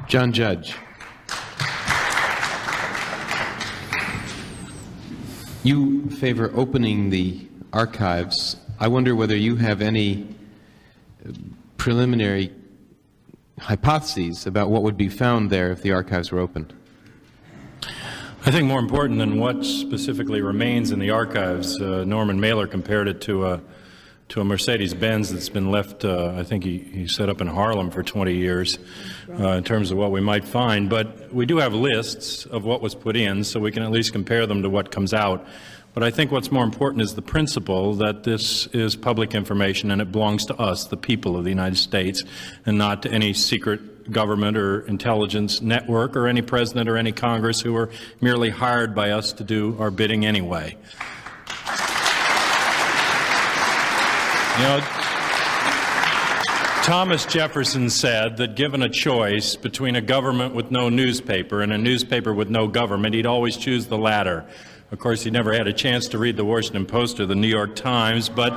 John Judge. You favor opening the archives. I wonder whether you have any preliminary hypotheses about what would be found there if the archives were opened. I think more important than what specifically remains in the archives, Norman Mailer compared it to a Mercedes-Benz that's been left, I think he set up in Harlem for 20 years in terms of what we might find. But we do have lists of what was put in, so we can at least compare them to what comes out. But I think what's more important is the principle that this is public information and it belongs to us, the people of the United States, and not to any secret government or intelligence network or any president or any Congress who are merely hired by us to do our bidding anyway. You know, Thomas Jefferson said that given a choice between a government with no newspaper and a newspaper with no government, he'd always choose the latter. Of course, he never had a chance to read the Washington Post or the New York Times, but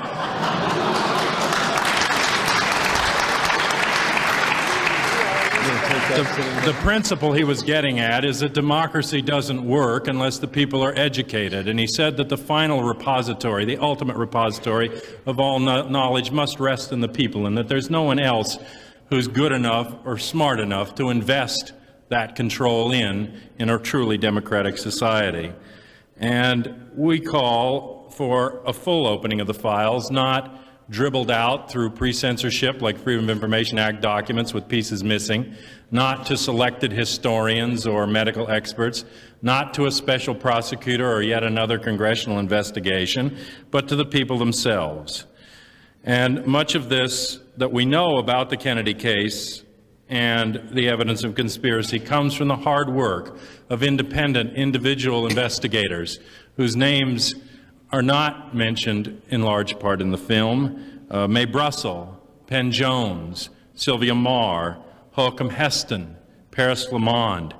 the principle he was getting at is that democracy doesn't work unless the people are educated. And he said that the final repository, the ultimate repository of all knowledge must rest in the people, and that there's no one else who's good enough or smart enough to invest that control in a truly democratic society. And we call for a full opening of the files, not dribbled out through pre-censorship like Freedom of Information Act documents with pieces missing, not to selected historians or medical experts, not to a special prosecutor or yet another congressional investigation, but to the people themselves. And much of this that we know about the Kennedy case and the evidence of conspiracy comes from the hard work of independent individual investigators whose names are not mentioned in large part in the film. Mae Brussell, Penn Jones, Sylvia Marr, Holcomb Heston, Paris Lamond,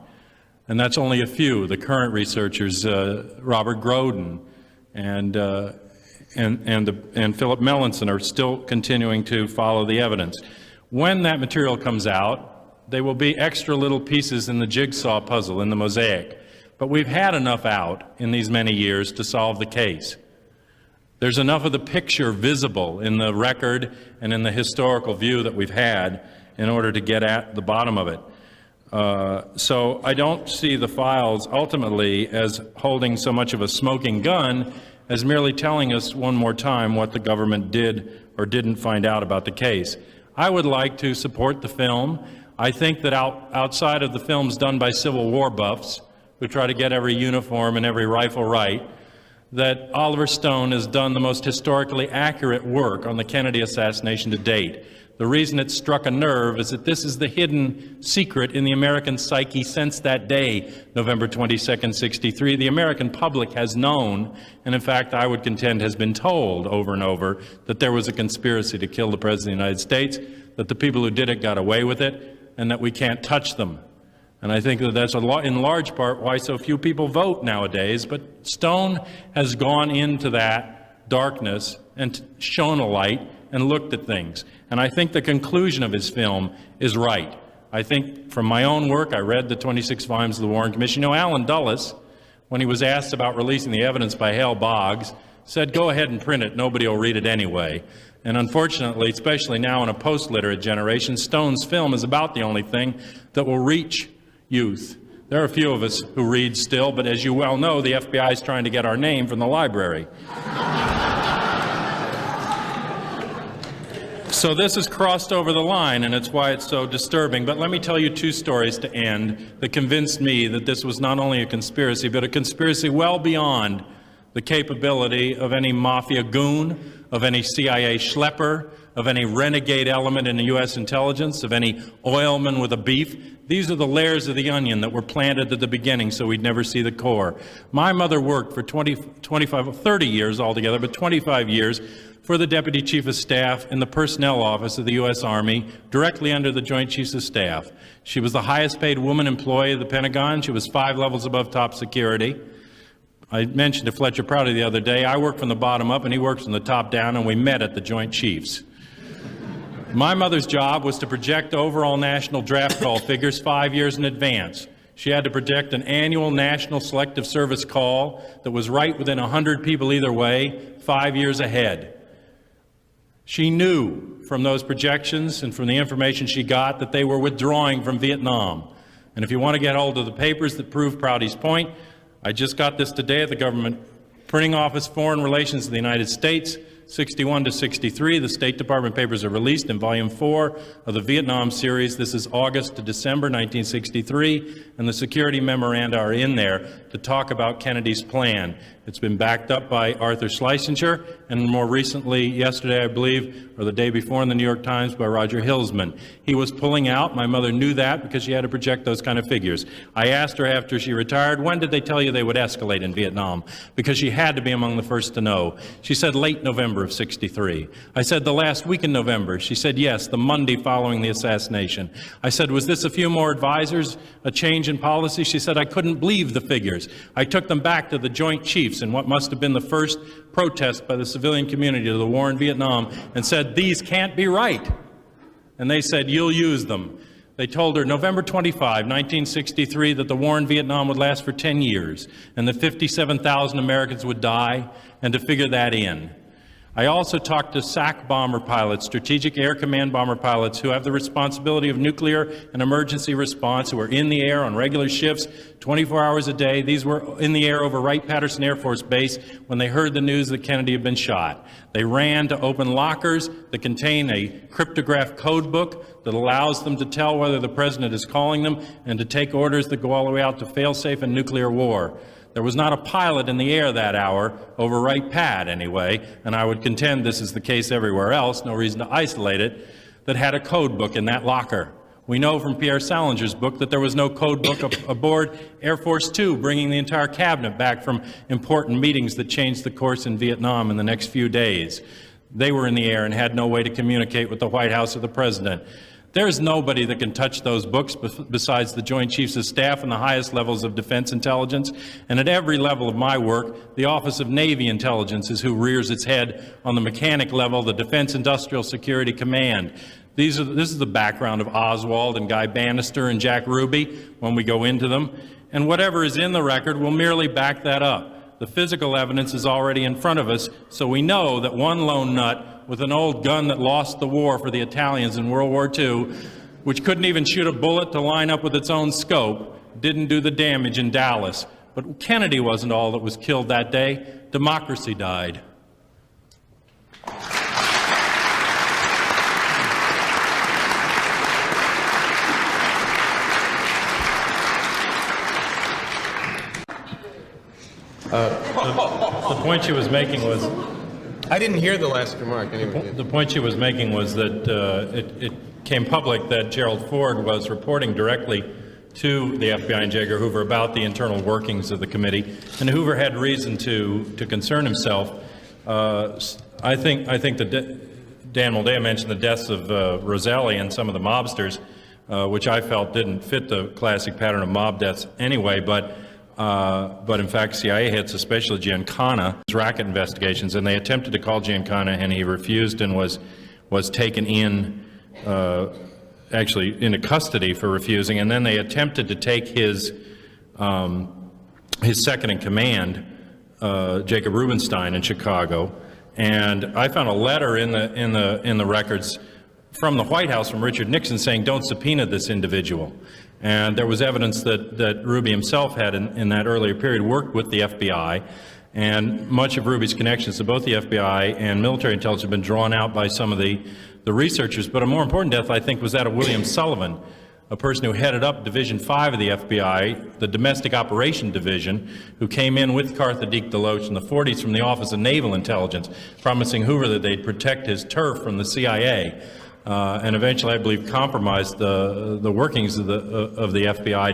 and that's only a few. The current researchers, Robert Groden and Philip Melanson, are still continuing to follow the evidence. When that material comes out, they will be extra little pieces in the jigsaw puzzle, in the mosaic. But we've had enough out in these many years to solve the case. There's enough of the picture visible in the record and in the historical view that we've had in order to get at the bottom of it. So I don't see the files ultimately as holding so much of a smoking gun as merely telling us one more time what the government did or didn't find out about the case. I would like to support the film. I think that outside of the films done by Civil War buffs who try to get every uniform and every rifle right, that Oliver Stone has done the most historically accurate work on the Kennedy assassination to date. The reason it struck a nerve is that this is the hidden secret in the American psyche since that day, November 22nd, 63. The American public has known, and in fact I would contend has been told over and over, that there was a conspiracy to kill the President of the United States, that the people who did it got away with it, and that we can't touch them. And I think that that's in large part why so few people vote nowadays. But Stone has gone into that darkness and shone a light and looked at things. And I think the conclusion of his film is right. I think from my own work, I read the 26 volumes of the Warren Commission. You know, Alan Dulles, when he was asked about releasing the evidence by Hale Boggs, said, go ahead and print it, nobody will read it anyway. And unfortunately, especially now in a post-literate generation, Stone's film is about the only thing that will reach youth. There are a few of us who read still, but as you well know, the FBI is trying to get our name from the library. So this has crossed over the line, and it's why it's so disturbing. But let me tell you two stories to end that convinced me that this was not only a conspiracy, but a conspiracy well beyond the capability of any mafia goon, of any CIA schlepper, of any renegade element in the U.S. intelligence, of any oilman with a beef. These are the layers of the onion that were planted at the beginning so we'd never see the core. My mother worked for 30 years altogether, but 25 years for the Deputy Chief of Staff in the Personnel Office of the U.S. Army, directly under the Joint Chiefs of Staff. She was the highest paid woman employee of the Pentagon. She was 5 levels above top security. I mentioned to Fletcher Prouty the other day, I work from the bottom up and he works from the top down, and we met at the Joint Chiefs. My mother's job was to project overall national draft call figures 5 years in advance. She had to project an annual national selective service call that was right within 100 people either way, 5 years ahead. She knew from those projections and from the information she got that they were withdrawing from Vietnam. And if you want to get hold of the papers that prove Prouty's point, I just got this today at the Government Printing Office, Foreign Relations of the United States, 61 to 63. The State Department papers are released in Volume 4 of the Vietnam series. This is August to December 1963, and the security memoranda are in there to talk about Kennedy's plan. It's been backed up by Arthur Schlesinger, and more recently, yesterday, I believe, or the day before in the New York Times, by Roger Hilsman. He was pulling out. My mother knew that because she had to project those kind of figures. I asked her after she retired, when did they tell you they would escalate in Vietnam? Because she had to be among the first to know. She said late November of 63. I said the last week in November. She said yes, the Monday following the assassination. I said, was this a few more advisors, a change in policy? She said, I couldn't believe the figures. I took them back to the Joint Chiefs in what must have been the first protest by the civilian community to the war in Vietnam and said, these can't be right. And they said, you'll use them. They told her November 25, 1963, that the war in Vietnam would last for 10 years and that 57,000 Americans would die, and to figure that in. I also talked to SAC bomber pilots, Strategic Air Command bomber pilots, who have the responsibility of nuclear and emergency response, who are in the air on regular shifts 24 hours a day. These were in the air over Wright-Patterson Air Force Base when they heard the news that Kennedy had been shot. They ran to open lockers that contain a cryptographed code book that allows them to tell whether the president is calling them and to take orders that go all the way out to fail-safe and nuclear war. There was not a pilot in the air that hour, over Wright-Pat anyway, and I would contend this is the case everywhere else, no reason to isolate it, that had a code book in that locker. We know from Pierre Salinger's book that there was no code book aboard Air Force Two, bringing the entire cabinet back from important meetings that changed the course in Vietnam in the next few days. They were in the air and had no way to communicate with the White House or the president. There's nobody that can touch those books besides the Joint Chiefs of Staff and the highest levels of defense intelligence. And at every level of my work, the Office of Navy Intelligence is who rears its head on the mechanic level, the Defense Industrial Security Command. This is the background of Oswald and Guy Bannister and Jack Ruby when we go into them. And whatever is in the record will merely back that up. The physical evidence is already in front of us, so we know that one lone nut with an old gun that lost the war for the Italians in World War II, which couldn't even shoot a bullet to line up with its own scope, didn't do the damage in Dallas. But Kennedy wasn't all that was killed that day. Democracy died. The point she was making was... I didn't hear the last remark. Anyway. The point she was making was that it came public that Gerald Ford was reporting directly to the FBI and J. Edgar Hoover about the internal workings of the committee, and Hoover had reason to concern himself. I think that Dan Moldea mentioned the deaths of Roselli and some of the mobsters, which I felt didn't fit the classic pattern of mob deaths anyway, but in fact, CIA heads, especially Giancana, racket investigations, and they attempted to call Giancana, and he refused and was taken in, actually into custody for refusing. And then they attempted to take his second in command, Jacob Rubenstein, in Chicago. And I found a letter in the records from the White House from Richard Nixon saying, "Don't subpoena this individual." And there was evidence that Ruby himself had in that earlier period worked with the FBI, and much of Ruby's connections to both the FBI and military intelligence have been drawn out by some of the researchers. But a more important death, I think, was that of William Sullivan, a person who headed up Division 5 of the FBI, the Domestic Operation Division, who came in with Cartha Dick DeLoach in the 40s from the Office of Naval Intelligence, promising Hoover that they'd protect his turf from the CIA. And eventually, I believe, compromised the workings of the FBI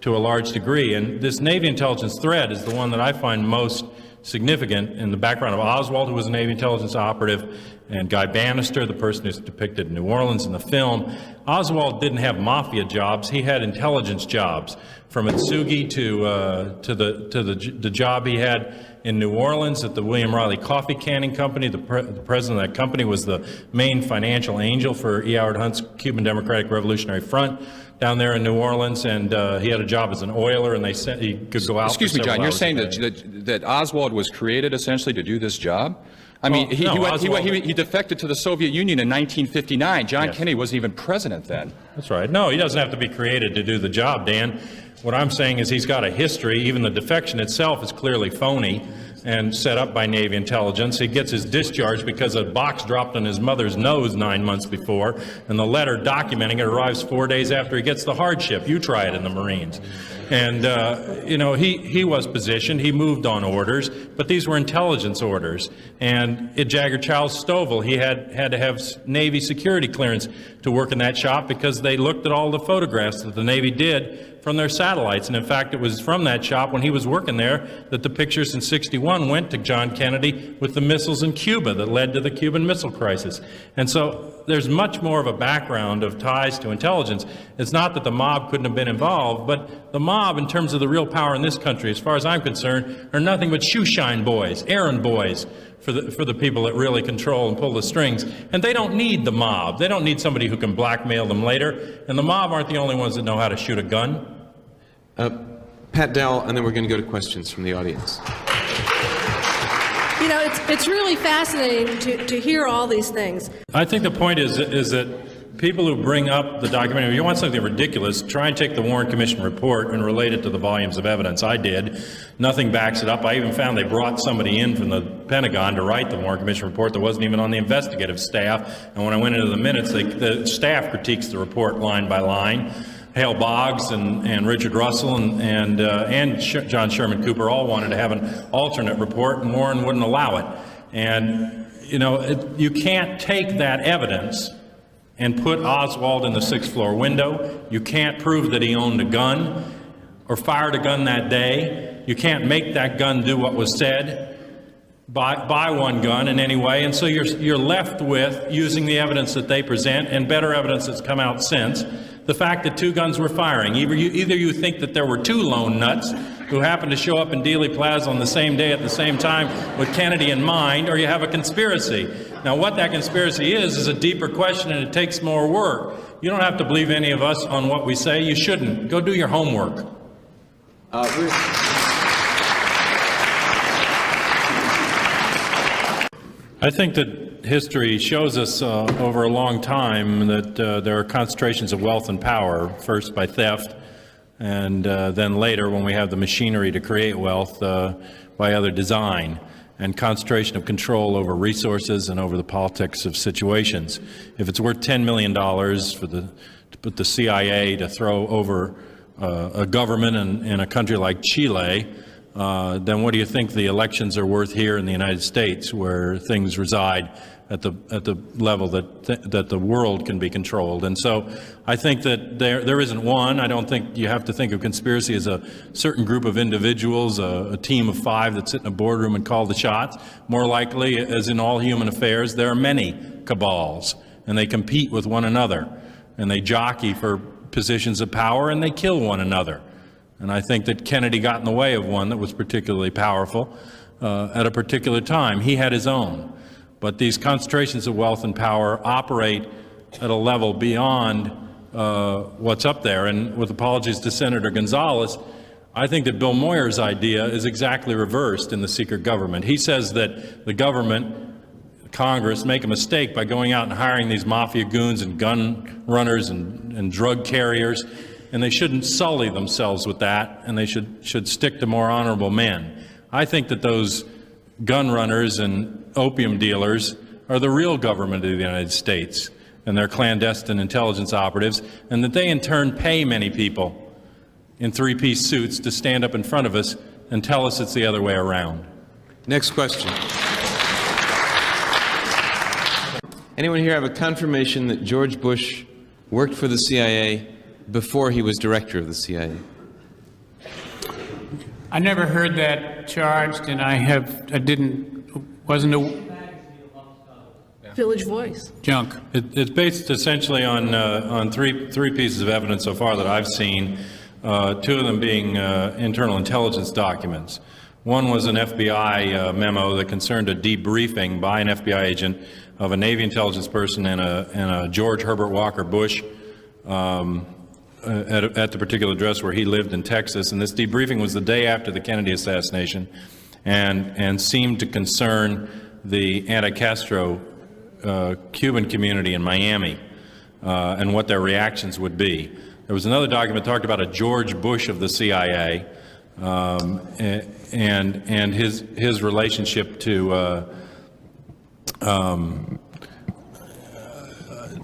to a large degree. And this Navy intelligence thread is the one that I find most significant in the background of Oswald, who was a Navy intelligence operative, and Guy Bannister, the person who's depicted in New Orleans in the film. Oswald didn't have mafia jobs, he had intelligence jobs. From Atsugi to the job he had in New Orleans at the William Riley Coffee Canning Company. The president of that company was the main financial angel for E. Howard Hunt's Cuban Democratic Revolutionary Front down there in New Orleans, and he had a job as an oiler, and they said he could go out. Excuse me, John, you're saying that Oswald was created essentially to do this job? I mean, he defected to the Soviet Union in 1959. John Kennedy wasn't even president then. That's right. No, he doesn't have to be created to do the job, Dan. What I'm saying is he's got a history. Even the defection itself is clearly phony and set up by Navy intelligence. He gets his discharge because a box dropped on his mother's nose 9 months before, and the letter documenting it arrives 4 days after he gets the hardship. You try it in the Marines. And, you know, he was positioned, he moved on orders, but these were intelligence orders. And at Jagger Chow's Stovall, he had to have Navy security clearance to work in that shop because they looked at all the photographs that the Navy did from their satellites. And in fact, it was from that shop when he was working there that the pictures in '61 went to John Kennedy with the missiles in Cuba that led to the Cuban Missile Crisis. And so there's much more of a background of ties to intelligence. It's not that the mob couldn't have been involved, but the mob, in terms of the real power in this country, as far as I'm concerned, are nothing but shoeshine boys, errand boys for the people that really control and pull the strings. And they don't need the mob. They don't need somebody who can blackmail them later. And the mob aren't the only ones that know how to shoot a gun. Pat Dell, and then we're going to go to questions from the audience. You know, it's really fascinating to hear all these things. I think the point is that people who bring up the documentary, if you want something ridiculous, try and take the Warren Commission report and relate it to the volumes of evidence. I did. Nothing backs it up. I even found they brought somebody in from the Pentagon to write the Warren Commission report that wasn't even on the investigative staff. And when I went into the minutes, the staff critiques the report line by line. Hale Boggs and Richard Russell and John Sherman Cooper all wanted to have an alternate report, and Warren wouldn't allow it. And, you know, you can't take that evidence and put Oswald in the sixth floor window. You can't prove that he owned a gun or fired a gun that day. You can't make that gun do what was said. Buy one gun in any way, and so you're left with using the evidence that they present and better evidence that's come out since. The fact that two guns were firing. Either you think that there were two lone nuts who happened to show up in Dealey Plaza on the same day at the same time with Kennedy in mind, or you have a conspiracy. Now, what that conspiracy is a deeper question, and it takes more work. You don't have to believe any of us on what we say. You shouldn't. Go do your homework. I think that history shows us over a long time that there are concentrations of wealth and power, first by theft, and then later when we have the machinery to create wealth by other design, and concentration of control over resources and over the politics of situations. If it's worth $10 million to put the CIA to throw over a government in a country like Chile, then what do you think the elections are worth here in the United States, where things reside at the level that the world can be controlled? And so I think that there isn't one. I don't think you have to think of conspiracy as a certain group of individuals, a team of 5 that sit in a boardroom and call the shots. More likely, as in all human affairs, there are many cabals, and they compete with one another, and they jockey for positions of power, and they kill one another. And I think that Kennedy got in the way of one that was particularly powerful at a particular time. He had his own. But these concentrations of wealth and power operate at a level beyond what's up there. And with apologies to Senator Gonzalez, I think that Bill Moyer's idea is exactly reversed in the secret government. He says that the government, Congress, make a mistake by going out and hiring these mafia goons and gun runners and drug carriers, and they shouldn't sully themselves with that, and they should stick to more honorable men. I think that those gun runners and opium dealers are the real government of the United States, and they're clandestine intelligence operatives, and that they in turn pay many people in 3-piece suits to stand up in front of us and tell us it's the other way around. Next question. Anyone here have a confirmation that George Bush worked for the CIA before he was director of the CIA? I never heard that charged, and wasn't a... Village Voice. Junk. It's based essentially on three pieces of evidence so far that I've seen, two of them being internal intelligence documents. One was an FBI memo that concerned a debriefing by an FBI agent of a Navy intelligence person and a George Herbert Walker Bush at the particular address where he lived in Texas. And this debriefing was the day after the Kennedy assassination and seemed to concern the anti-Castro Cuban community in Miami and what their reactions would be. There was another document that talked about a George Bush of the CIA and his relationship to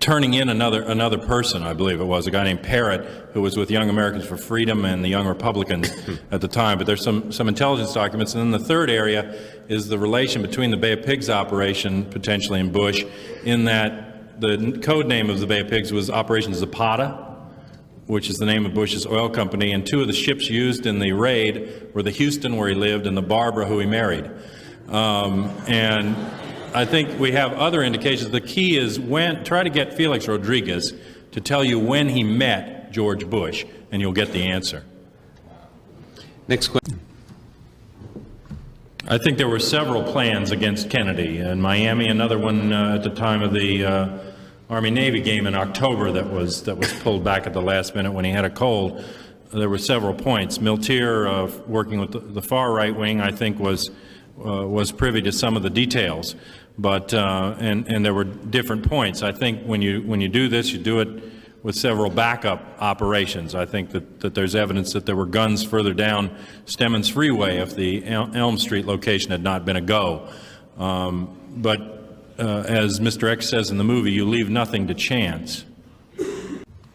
turning in another person, I believe it was, a guy named Parrott, who was with Young Americans for Freedom and the Young Republicans at the time. But there's some intelligence documents. And then the third area is the relation between the Bay of Pigs operation, potentially, and Bush, in that the code name of the Bay of Pigs was Operation Zapata, which is the name of Bush's oil company, and two of the ships used in the raid were the Houston, where he lived, and the Barbara, who he married. And I think we have other indications. The key is try to get Felix Rodriguez to tell you when he met George Bush, and you'll get the answer. Next question. I think there were several plans against Kennedy in Miami, another one at the time of the Army-Navy game in October that was pulled back at the last minute when he had a cold. There were several points. Miltier, working with the far right wing, I think was privy to some of the details, but and there were different points. I think when you do this, you do it with several backup operations. I think that there's evidence that there were guns further down Stemmons Freeway if the Elm Street location had not been a go. But as Mr. X says in the movie, you leave nothing to chance.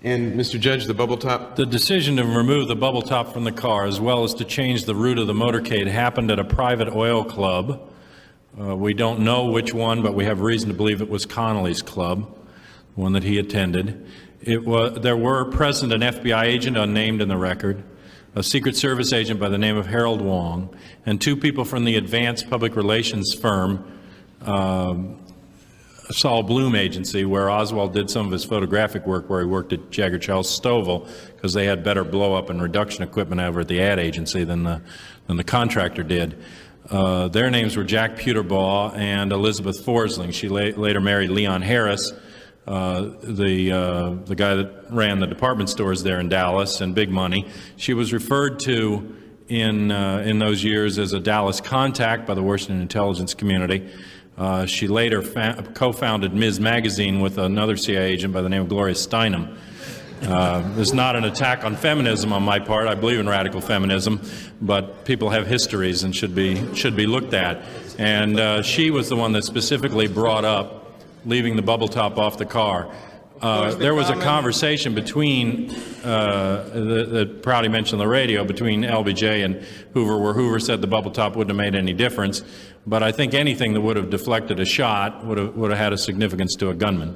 And Mr. Judge, the bubble top. The decision to remove the bubble top from the car, as well as to change the route of the motorcade, happened at a private oil club. We don't know which one, but we have reason to believe it was Connolly's club, the one that he attended. There were present an FBI agent unnamed in the record, a Secret Service agent by the name of Harold Wong, and two people from the advanced public relations firm, Saul Bloom Agency, where Oswald did some of his photographic work, where he worked at Jagger Charles Stovall, because they had better blow-up and reduction equipment over at the ad agency than the contractor did. Their names were Jack Puterbaugh and Elizabeth Forsling. She later married Leon Harris, the guy that ran the department stores there in Dallas and big money. She was referred to in those years as a Dallas contact by the Washington intelligence community. She later co-founded Ms. Magazine with another CIA agent by the name of Gloria Steinem. This is not an attack on feminism on my part. I believe in radical feminism, but people have histories and should be looked at. And she was the one that specifically brought up leaving the bubble top off the car. There was a conversation between, that Prouty mentioned on the radio, between LBJ and Hoover, where Hoover said the bubble top wouldn't have made any difference. But I think anything that would have deflected a shot would have had a significance to a gunman.